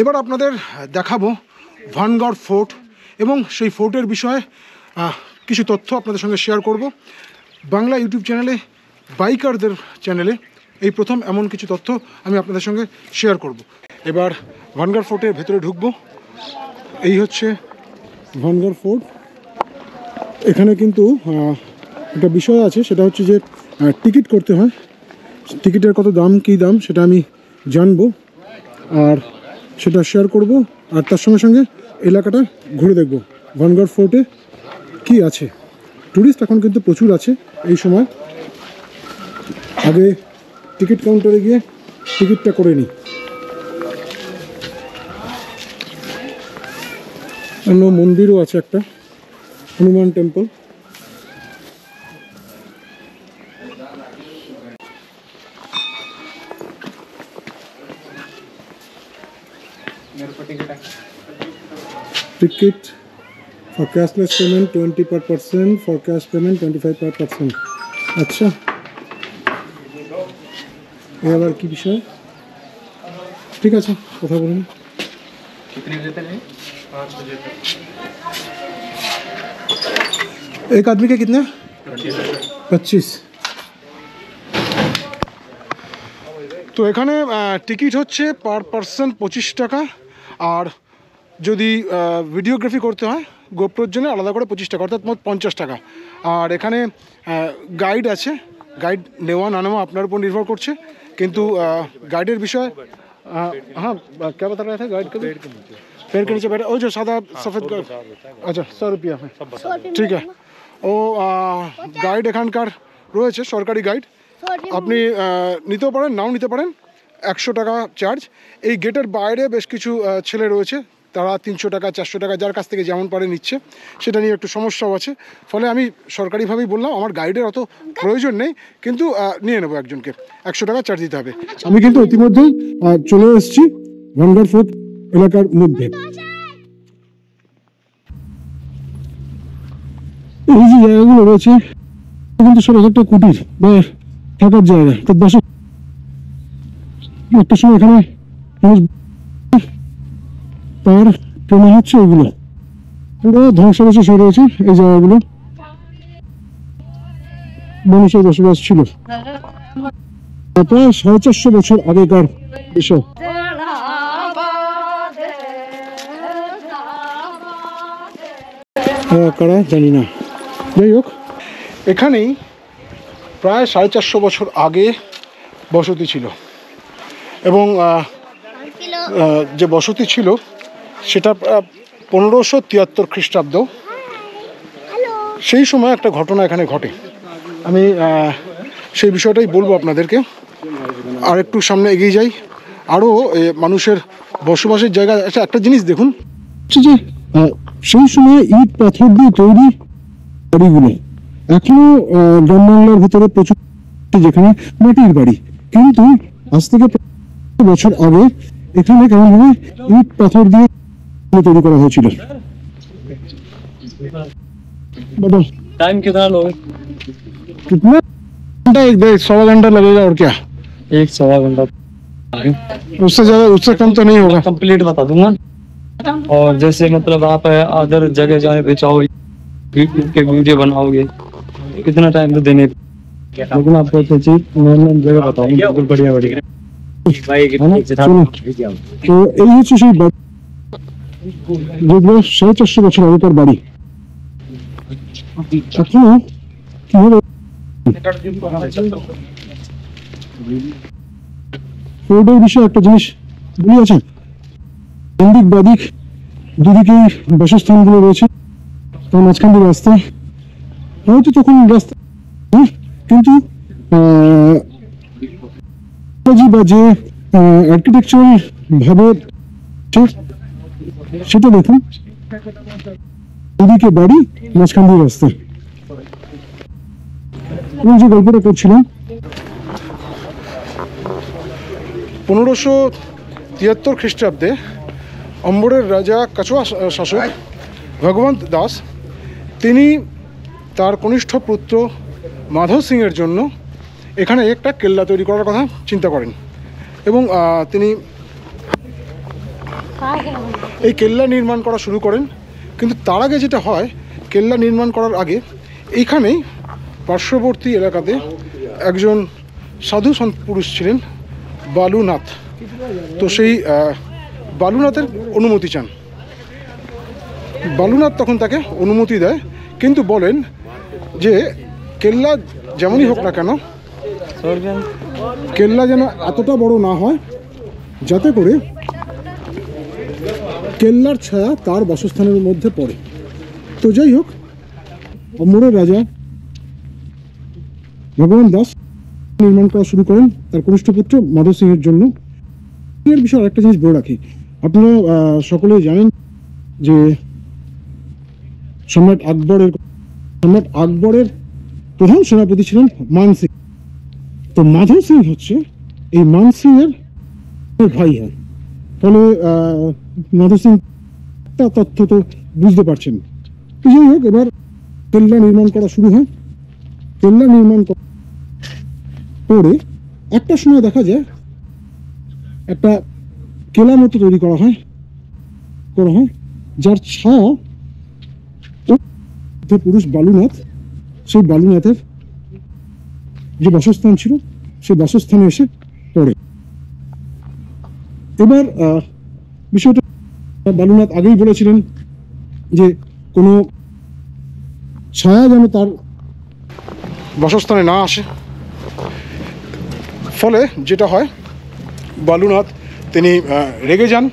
এবার আপনাদের দেখাবো ভানগড় ফোর্ট এবং সেই ফোর্টের বিষয়ে কিছু তথ্য আপনাদের সঙ্গে শেয়ার করব। বাংলা ইউটিউব চ্যানেলে, বাইকারদের চ্যানেলে এই প্রথম এমন কিছু তথ্য আমি আপনাদের সঙ্গে শেয়ার করব। এবার ভানগড় ফোর্টের ভেতরে ঢুকবো। এই হচ্ছে ভানগড় ফোর্ট। এখানে কিন্তু একটা বিষয় আছে, সেটা হচ্ছে যে টিকিট করতে হয়। টিকিটের কত দাম, কী দাম সেটা আমি জানবো আর সেটা শেয়ার করব, আর তার সঙ্গে সঙ্গে এলাকাটা ঘুরে দেখব ভানগড় ফোর্টে কি আছে। ট্যুরিস্ট এখন কিন্তু প্রচুর আছে এই সময়। আগে টিকিট কাউন্টারে গিয়ে টিকিটটা করে নিই। অন্য মন্দিরও আছে একটা, Hanuman temple. Ticket for cashless payment 20 per person, for cash payment 25 per person। আচ্ছা, এবার কি বিষয়? ঠিক আছে, কথা বলুন। एक आदमी के कितने? 25। তো এখানে টিকিট হচ্ছে পার পারসন 25 টাকা, আর যদি ভিডিওগ্রাফি করতে হয় গোপ্রোর জন্য আলাদা করে 25 টাকা, অর্থাৎ মোট 50 টাকা। আর এখানে গাইড আছে, গাইড নেওয়া না নেওয়া আপনার উপর নির্ভর করছে। কিন্তু গাইডের বিষয় हाँ क्या बता रहे थे गाइड का? पेड़ के नीचे बैठे वो जो सादा सफ़ेद गाइड। अच्छा 100 रुपया है, ठीक है। ও গাইড এখানকার রয়েছে, সরকারি গাইড। আপনি নিতেও পারেন, নাও নিতে পারেন। 100 টাকা চার্জ। এই গেটের বাইরে বেশ কিছু ছেলে রয়েছে, তারা 300 টাকা 400 টাকা যার কাছ থেকে যেমন পারে নিচ্ছে। সেটা নিয়ে একটু সমস্যাও আছে। ফলে আমি সরকারিভাবেই বললাম আমার গাইডের অত প্রয়োজন নেই, কিন্তু নিয়ে নেবো একজনকে 100 টাকা চার্জ দিতে হবে। আমি কিন্তু ইতিমধ্যেই চলে এসেছি ভানগড় ফোর্ট এলাকার মধ্যে। এই যে জায়গাগুলো রয়েছে কিন্তু সব একটা কুটির বা থাকার জায়গা। তো দর্শক একটা সময় এখানে তার কেনা হচ্ছে, এগুলো পুরো ধ্বংসাবশেষ হয়ে রয়েছে। এই জায়গাগুলো মানুষের বসবাস ছিল প্রায় 450 বছর আগেকার বিষয়। কারা জানি না। যাই হোক, এখানেই প্রায় 450 বছর আগে বসতি ছিল, এবং যে বসতি ছিল সেটা 1573 খ্রিস্টাব্দ। সেই সময় একটা ঘটনা এখানে ঘটে, আমি সেই বিষয়টাই বলবো আপনাদেরকে। আর একটু সামনে এগিয়ে যাই, আরও মানুষের বসবাসের জায়গা। আচ্ছা, একটা জিনিস দেখুন যে সেই সময় ইট পাথর দিয়ে তৈরি বাড়িগুলো এখনো গ্রাম বাংলার ভিতরে প্রচুর, যেখানে মাটির বাড়ি, কিন্তু আজ থেকে বছর আগে এখানে কেমন ভাবে ইট পাথর দিয়ে তৈরি করা হয়েছিল। टाइम कितना लोगे? कितना घंटा? 1-1.25 घंटा लगेगा और क्या, 1-1.25 घंटा। उससे ज्यादा, उससे कम तो नहीं होगा। कंप्लीट बता दूंगा। और जैसे मतलब आप अदर जगह जाए पे चाहो के वीडियो बनाओगे, कितना टाइम तो देने, लेकिन आपको अच्छी जगह बताऊंगा बिल्कुल बढ़िया बढ़िया। তো এই হচ্ছে সেই যেগুলো 450 বছর আগেকার বাড়ি। ফোর্টের বিষয়ে একটা জিনিস বলি, আছে দিক বাদিক দুদিকেই বাসস্থানগুলো রয়েছে, তার মাঝখান দিয়ে রাস্তা। হয়তো তখন রাস্তা, কিন্তু বা যে আর্কিটেকচারাল ভাবে সেটা দেখুন, দুদিকে বাড়ি, মাঝখান দিয়ে রাস্তা। এবং যে গল্পটা করছিলাম, 1573 খ্রিস্টাব্দে অম্বরের রাজা কাছোয়া শাসক ভগবন্ত দাস, তিনি তার কনিষ্ঠ পুত্র মাধব সিংয়ের জন্য এখানে একটা কেল্লা তৈরি করার কথা চিন্তা করেন, এবং তিনি এই কেল্লা নির্মাণ করা শুরু করেন। কিন্তু তার আগে যেটা হয়, কেল্লা নির্মাণ করার আগে এইখানেই পার্শ্ববর্তী এলাকাতে একজন সাধু সন্ত পুরুষ ছিলেন বালুনাথ। তো সেই বালুনাথের অনুমতি চান। বালুনাথ তখন তাকে অনুমতি দেয়, কিন্তু বলেন যে কেল্লা যেমনই হোক না কেন, কেল্লা যেন এতটা বড় না হয় যাতে করে কেল্লার ছায়া তার বাসস্থানের মধ্যে পড়ে। তো যাই হোক, অমরের রাজা ভগবান দাস নির্মাণ করা শুরু করেন তার কনিষ্ঠ পুত্র মাধব সিংহের জন্য। এর বিষয়ে একটা জিনিস বলে রাখি, আপনারা সকলেই জানেন যে সম্রাট আকবরের প্রধান সেনাপতি ছিলেন মান সিং। তো মাধব সিং হচ্ছে এই মান সিং এর ভাই হয়। ফলে মাধব সিং তথ্য তো বুঝতে পারছেন। যাই হোক, এবার কেল্লা নির্মাণ করা শুরু হয়। কেল্লা নির্মাণ করে একটা সময় দেখা যায় একটা কেলা মতো তৈরি করা হয়, যার ছায়া পুরুষ বালুনাথ, সেই বালুনাথের যে বাসস্থান ছিল সেই বাসস্থানে এসে পড়ে। এবার বিষয়টা বালুনাথ আগেই বলেছিলেন যে কোনো ছায়া যেন তার বাসস্থানে না আসে। ফলে যেটা হয়, বালুনাথ তিনি রেগে যান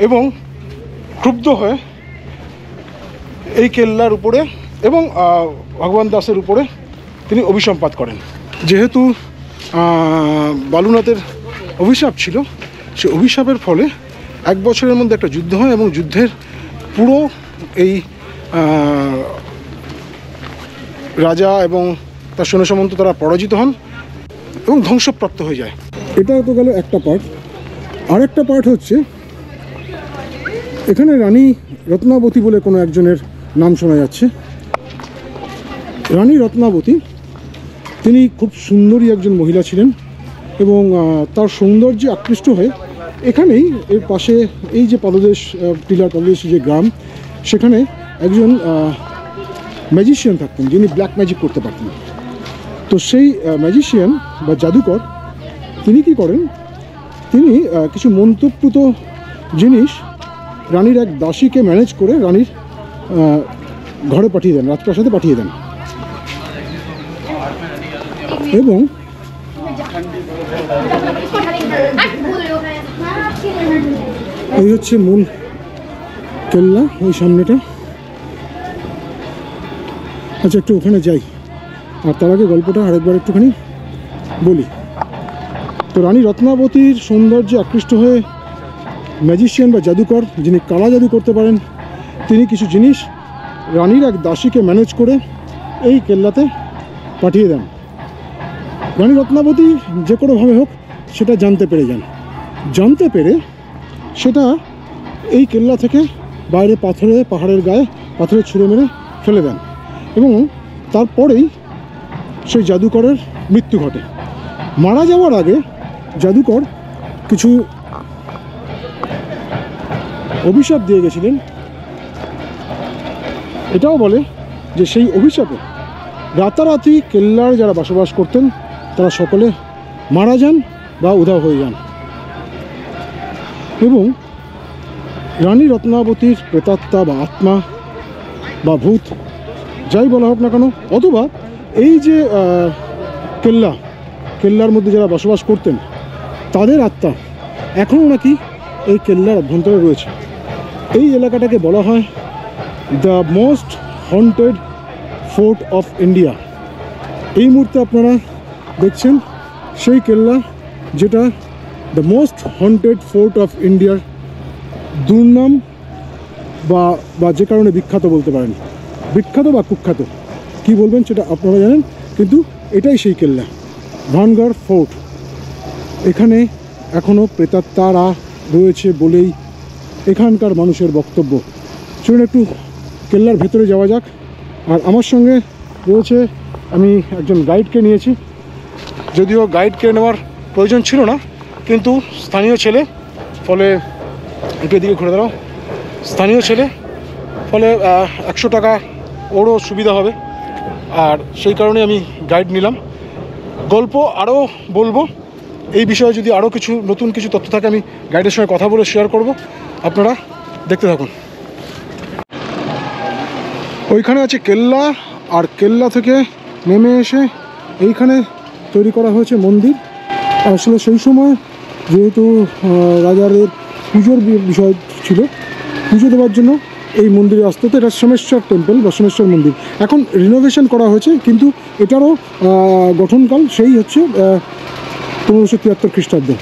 এবং ক্রুব্ধ হয়ে এই কেল্লার উপরে এবং ভগবান দাসের উপরে তিনি অভিসম্পাত করেন। যেহেতু বালুনাথের অভিশাপ ছিল, সে অভিশাপের ফলে 1 বছরের মধ্যে একটা যুদ্ধ হয় এবং যুদ্ধের পুরো এই রাজা এবং তার সৈন্য সামন্ত তারা পরাজিত হন এবং ধ্বংসপ্রাপ্ত হয়ে যায়। এটা তো গেল একটা পার্ট। আর একটা পার্ট হচ্ছে, এখানে রানী রত্নাবতী বলে কোনো একজনের নাম শোনা যাচ্ছে। রানী রত্নাবতী তিনি খুব সুন্দরী একজন মহিলা ছিলেন এবং তার সৌন্দর্যে আকৃষ্ট হয়ে এখানেই এর পাশে এই যে পাদদেশ, টিলার পাদদেশ যে গ্রাম, সেখানে একজন ম্যাজিশিয়ান থাকতেন যিনি ব্ল্যাক ম্যাজিক করতে পারতেন। তো সেই ম্যাজিশিয়ান বা জাদুকর তিনি কি করেন, তিনি কিছু মন্ত্রপ্রুত জিনিস রানীর এক দাসীকে ম্যানেজ করে রানীর ঘরে পাঠিয়ে দেন, রাজপ্রাসাদে পাঠিয়ে দেন। এবং এই হচ্ছে মূল কেল্লা, ওই সামনেটা। আচ্ছা, একটু ওখানে যাই, আর তার আগে গল্পটা আরেকবার একটুখানি বলি। তো রানী রত্নাবতীর সৌন্দর্যে আকৃষ্ট হয়ে ম্যাজিশিয়ান বা জাদুকর, যিনি কালা জাদু করতে পারেন, তিনি কিছু জিনিস রানীর এক দাসীকে ম্যানেজ করে এই কেল্লাতে পাঠিয়ে দেন। রানী রত্নাবতী যে কোনোভাবে হোক সেটা জানতে পেরে যান। জানতে পেরে সেটা এই কেল্লা থেকে বাইরে পাহাড়ের গায়ে পাথরে ছুঁড়ে মেরে ফেলে দেন এবং তারপরেই সেই জাদুকরের মৃত্যু ঘটে। মারা যাওয়ার আগে জাদুকর কিছু অভিশাপ দিয়ে গেছিলেন। এটাও বলে যে সেই অভিশাপে রাতারাতি কেল্লার যারা বসবাস করতেন তারা সকলে মারা যান বা উধাও হয়ে যান এবং রানী রত্নাবতীর প্রেতাত্মা বা আত্মা বা ভূত যাই বলা হোক না কেন, অথবা এই যে কেল্লার মধ্যে যারা বসবাস করতেন তাদের আত্মা এখনও নাকি এই কেল্লার অভ্যন্তরে রয়েছে। এই এলাকাটাকে বলা হয় the most haunted fort of India. এই মুহূর্তে আপনারা দেখছেন সেই কেল্লা, যেটা the most haunted fort of ইন্ডিয়ার দুর্নাম বা যে কারণে বিখ্যাত বলতে পারেন। বিখ্যাত বা কুখ্যাত কি বলবেন সেটা আপনারা জানেন, কিন্তু এটাই সেই কেল্লা, ভানগড় ফোর্ট। এখানে এখনও প্রেতাত্মারা রয়েছে বলেই এখানকার মানুষের বক্তব্য। চলুন একটু কেল্লার ভেতরে যাওয়া যাক। আর আমার সঙ্গে রয়েছে, আমি একজন গাইডকে নিয়েছি, যদিও গাইডকে নেওয়ার প্রয়োজন ছিল না, কিন্তু স্থানীয় ছেলে, ফলে একটু এদিকে ঘুরে দাঁড়াও। স্থানীয় ছেলে, ফলে 100 টাকা ওরও সুবিধা হবে, আর সেই কারণে আমি গাইড নিলাম। গল্প আরও বলবো, এই বিষয়ে যদি আরও কিছু নতুন কিছু তথ্য থাকে আমি গাইডের সঙ্গে কথা বলে শেয়ার করব, আপনারা দেখতে থাকুন। ওইখানে আছে কেল্লা, আর কেল্লা থেকে নেমে এসে এইখানে তৈরি করা হয়েছে মন্দির। আসলে সেই সময় যেহেতু রাজাদের পুজোর বিষয় ছিল, পুজো দেওয়ার জন্য এই মন্দিরে আসতে হতো। এটা সোমেশ্বর টেম্পল বা সোমেশ্বর মন্দির। এখন রিনোভেশন করা হয়েছে, কিন্তু এটারও গঠনকাল সেই হচ্ছে 1573 খ্রিস্টাব্দে।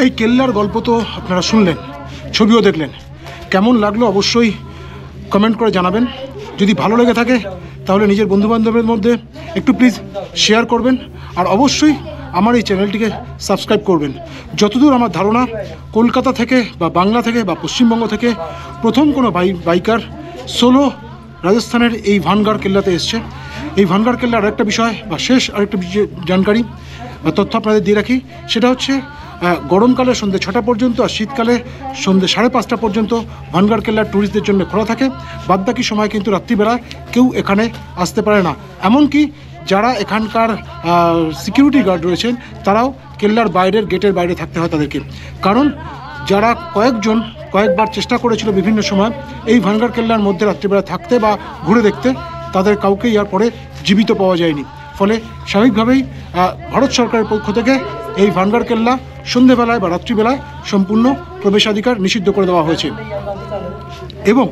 এই কেল্লার গল্প তো আপনারা শুনলেন, ছবিও দেখলেন। কেমন লাগলো অবশ্যই কমেন্ট করে জানাবেন। যদি ভালো লেগে থাকে তাহলে নিজের বন্ধুবান্ধবের মধ্যে একটু প্লিজ শেয়ার করবেন, আর অবশ্যই আমার এই চ্যানেলটিকে সাবস্ক্রাইব করবেন। যতদূর আমার ধারণা, কলকাতা থেকে বা বাংলা থেকে বা পশ্চিমবঙ্গ থেকে প্রথম কোনো বাইকার সোলো রাজস্থানের এই ভানগড় কেল্লাতে এসছে। এই ভানগড় কেল্লার আরেকটা বিষয় বা শেষ আরেকটা জানকারি বা তথ্য আপনাদের দিয়ে রাখি, সেটা হচ্ছে গরমকালে সন্ধ্যে 6টা পর্যন্ত আর শীতকালে সন্ধ্যে 5:30 পর্যন্ত ভানগড় কেল্লার ট্যুরিস্টদের জন্য খোলা থাকে। বাদবাকি সময় কিন্তু রাত্রিবেলা কেউ এখানে আসতে পারে না। এমনকি যারা এখানকার সিকিউরিটি গার্ড রয়েছেন তারাও কেল্লার বাইরের গেটের বাইরে থাকতে হয় তাদেরকে, কারণ যারা কয়েকবার চেষ্টা করেছিল বিভিন্ন সময় এই ভানগড় কেল্লার মধ্যে রাত্রিবেলা থাকতে বা ঘুরে দেখতে, তাদের কাউকেই আর পরে জীবিত পাওয়া যায়নি। ফলে স্বাভাবিকভাবেই ভারত সরকারের পক্ষ থেকে এই ভানগড় কেল্লা সন্ধ্যেবেলায় বা রাত্রিবেলায় সম্পূর্ণ প্রবেশাধিকার নিষিদ্ধ করে দেওয়া হয়েছে। এবং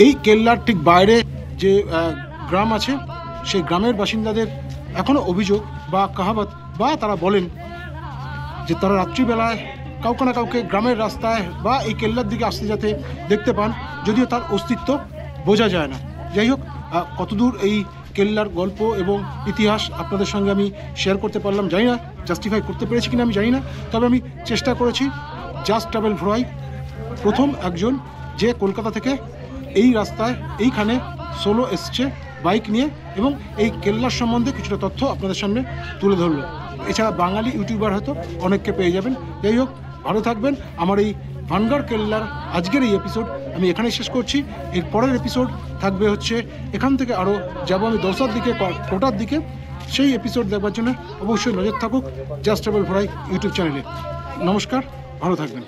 এই কেল্লার ঠিক বাইরে যে গ্রাম আছে, সেই গ্রামের বাসিন্দাদের এখনও অভিযোগ বা কাহাবাত বা তারা বলেন যে তারা রাত্রিবেলায় কাউকে না কাউকে গ্রামের রাস্তায় বা এই কেল্লার দিকে আসতে যাতে দেখতে পান, যদিও তার অস্তিত্ব বোঝা যায় না। যাই হোক, কতদূর এই কেল্লার গল্প এবং ইতিহাস আপনাদের সঙ্গে আমি শেয়ার করতে পারলাম জানি না, জাস্টিফাই করতে পেরেছি কিনা আমি জানি না, তবে আমি চেষ্টা করেছি। জাস্ট ট্রাভেল ভ্রয় প্রথম একজন যে কলকাতা থেকে এই রাস্তায় এইখানে সোলো এসছে বাইক নিয়ে, এবং এই কেল্লার সম্বন্ধে কিছুটা তথ্য আপনাদের সামনে তুলে ধরলো। এছাড়া বাঙালি ইউটিউবার হয়তো অনেককে পেয়ে যাবেন। যাই হোক, ভালো থাকবেন। আমার এই ভানগড় কেল্লার আজকের এই এপিসোড আমি এখানেই শেষ করছি। এর পরের এপিসোড থাকবে হচ্ছে এখান থেকে আরও যাবো আমি দোসার দিকে, কোটার দিকে। সেই এপিসোড দেখবার জন্য অবশ্যই নজর থাকুক জাস্ট ট্রাভেল ভ্রয় ইউটিউব চ্যানেলে। নমস্কার, ভালো থাকবেন।